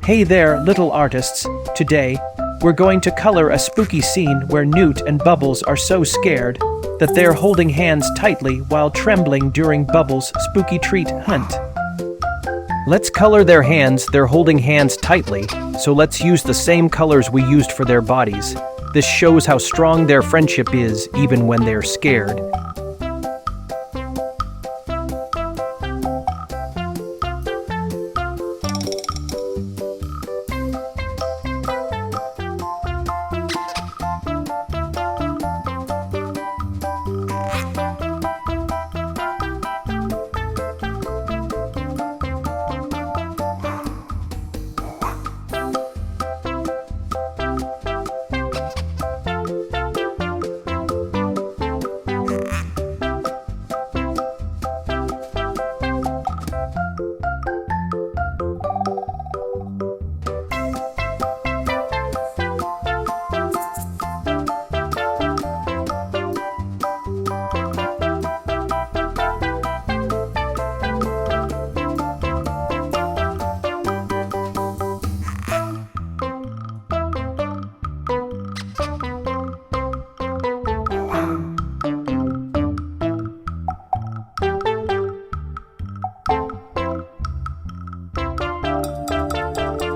Hey there, little artists. Today, we're going to color a spooky scene where Newt and Bubbles are so scared that they're holding hands tightly while trembling during Bubbles' spooky treat hunt. Let's color their hands. They're holding hands tightly, so let's use the same colors we used for their bodies. This shows how strong their friendship is even when they're scared.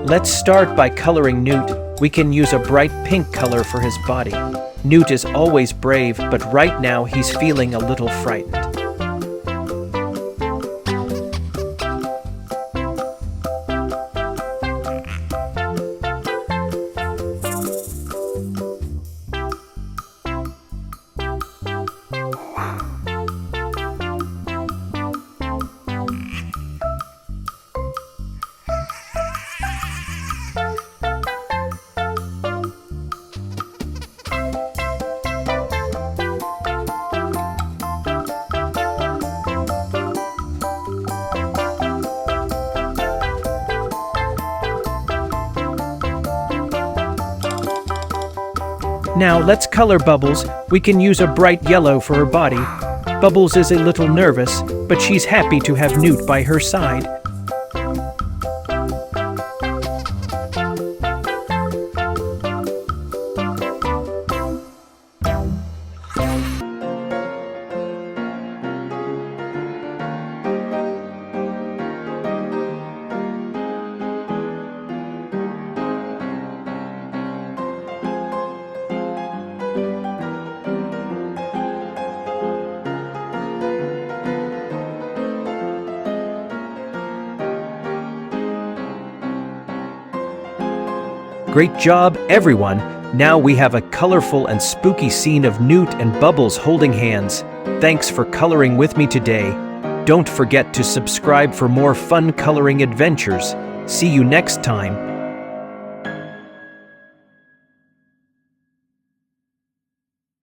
Let's start by coloring Newt. We can use a bright pink color for his body. Newt is always brave, but right now he's feeling a little frightened. Now let's color Bubbles. We can use a bright yellow for her body. Bubbles is a little nervous, but she's happy to have Newt by her side. Great job, everyone! Now we have a colorful and spooky scene of Newt and Bubbles holding hands. Thanks for coloring with me today. Don't forget to subscribe for more fun coloring adventures. See you next time.